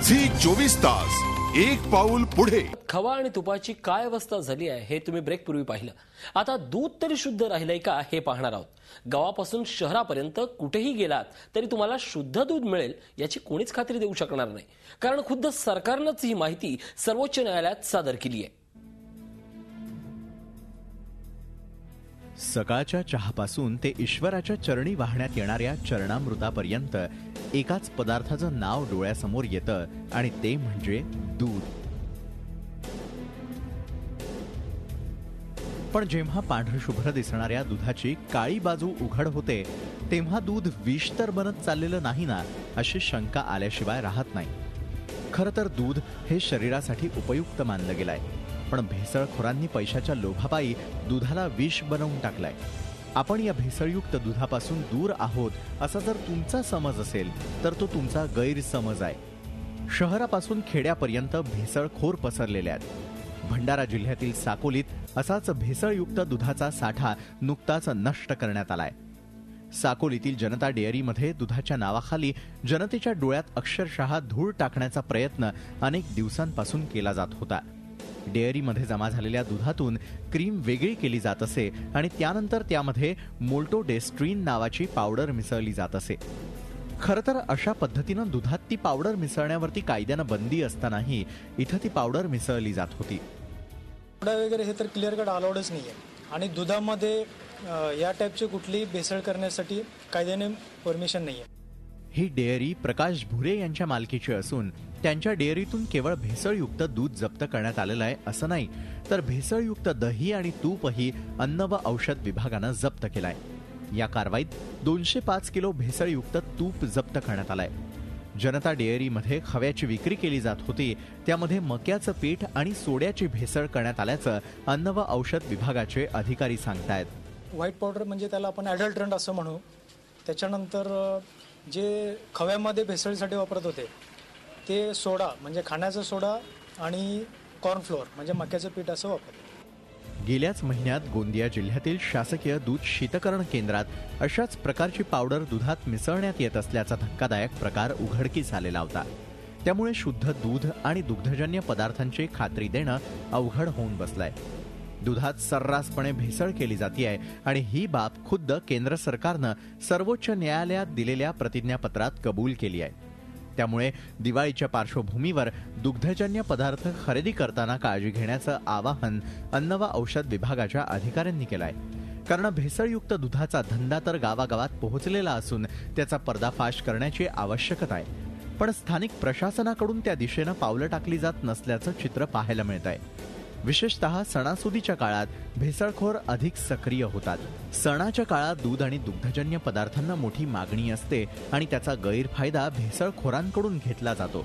Zee 24 तास एक पाऊल पुढे। खवा आणि तुपाची काय अवस्था झाली आहे हे तुम्ही ब्रेक पूर्वी पाहिलं। आता दूध तरी शुद्ध राहिलंय का हे पाहणार आहोत। गावापासून शहरापर्यंत कुठेही गेलात तरी तुम्हाला शुद्ध दूध मिळेल याची कोणीच खात्री देऊ शकणार नाही, कारण खुद्द सरकारनंच ही माहिती सर्वोच्च न्यायालयात सादर केली आहे। सकाळच्या चहापासून ते ईश्वराच्या चरणी वाहण्यात येणाऱ्या चरणामृतापर्यंत एकाच पदार्थाचं नाव डोळ्यासमोर येतं आणि ते म्हणजे दूध। पण जेव्हा पांढरशुभ्र दिसणाऱ्या दुधाची काळी बाजू उघड होते तेव्हा दूध विष तर बनत चाललेलं नाही ना, अशी शंका आल्याशिवाय राहत नाही। खरं तर दूध हे शरीरासाठी उपयुक्त मानलं गेलंय, पण भेसळखोरांनी पैशाच्या लोभापायी दुधाला विष बनवून टाकलाय। आपण या भेसळयुक्त दुधापासून दूर आहोत असा जर तुमचा समज असेल तर तो तुमचा गैरसमज आहे। शहरापासून खेड्यापर्यंत भेसळखोर पसरलेले आहेत। भंडारा जिल्ह्यातील साकोलीत असाच भेसळयुक्त दुधाचा साठा नुकताच नष्ट करण्यात आलाय। साकोलीतील जनता डेअरीमध्ये दुधाच्या नावाखाली जनतेच्या डोळ्यात अक्षरशः धूळ टाकण्याचा प्रयत्न अनेक दिवसांपासून केला जात होता। डेअरीमध्ये जमा झालेल्या दुधातून क्रीम वेगळी केली जात असे आणि त्यानंतर त्यामध्ये मोल्टोडेस्ट्रीन नावाची पावडर मिसळली जात असे। खरं तर अशा पद्धतीनं दुधात ती पावडर मिसळण्यावरती कायद्यानं बंदी असतानाही इथं ती पावडर मिसळली जात होती। वगैरे हे तर क्लिअर कट अलाउडच नाहीये आणि दुधामध्ये या टाईपची कुठलीही भेसळ करण्यासाठी कायद्याने परमिशन नाहीये। ही डेअरी प्रकाश भुरे यांच्या मालकीची असून त्यांच्या डेअरीतून केवळ भेसळयुक्त दूध जप्त करण्यात आलेलं आहे असं नाही, तर भेसळयुक्त दही आणि तूपही अन्न व औषध विभागानं जप्त केलाय। या कारवाईत 205 किलो भेसळयुक्त तूप जप्त करण्यात आलंय। जनता डेअरीमध्ये खव्याची विक्री केली जात होती, त्यामध्ये मक्याचं पीठ आणि सोड्याची भेसळ करण्यात आल्याचं अन्न व औषध विभागाचे अधिकारी सांगतायत। व्हाईट पावडर म्हणजे त्याला आपण ॲडल्टरंट असं म्हणू। त्याच्यानंतर जे खव्यामध्ये भेसळीसाठी वापरत होते ते सोडा म्हणजे खाण्याचा सोडा आणि कॉर्नफ्लोअर म्हणजे मक्याचं पीठ असं वापरतं। गेल्याच महिन्यात गोंदिया जिल्ह्यातील शासकीय दूध शीतकरण केंद्रात अशाच प्रकारची पावडर दुधात मिसळण्यात येत असल्याचा धक्कादायक प्रकार उघडकीस आलेला होता। त्यामुळे शुद्ध दूध आणि दुग्धजन्य पदार्थांची खात्री देणं अवघड होऊन बसलंय। दुधात सर्रासपणे भेसळ केली जातेय आणि ही बाब खुद्द केंद्र सरकारनं सर्वोच्च न्यायालयात दिलेल्या प्रतिज्ञापत्रात कबूल केली आहे। त्यामुळे दिवाळीच्या पार्श्वभूमीवर दुग्धजन्य पदार्थ खरेदी करताना काळजी घेण्याचं आवाहन अन्न व औषध विभागाच्या अधिकाऱ्यांनी केलंय, कारण भेसळयुक्त दुधाचा धंदा तर गावागावात पोहोचलेला असून त्याचा पर्दाफाश करण्याची आवश्यकता आहे। पण स्थानिक प्रशासनाकडून त्या दिशेनं पावलं टाकली जात नसल्याचं चित्र पाहायला मिळत आहे। विशेषतः सणासुदीच्या काळात भेसळखोर अधिक सक्रिय होतात। सणाच्या काळात दूध आणि दुग्धजन्य पदार्थांना मोठी मागणी असते आणि त्याचा गैरफायदा भेसळखोरांकडून घेतला जातो।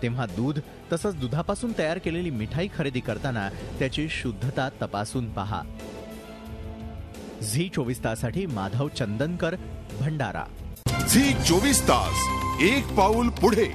तेव्हा दूध तसंच दुधापासून तयार केलेली मिठाई खरेदी करताना त्याची शुद्धता तपासून पहा। झी 24 तासाठी माधव चंदनकर, भंडारा। झी 24 तास एक पाऊल पुढे।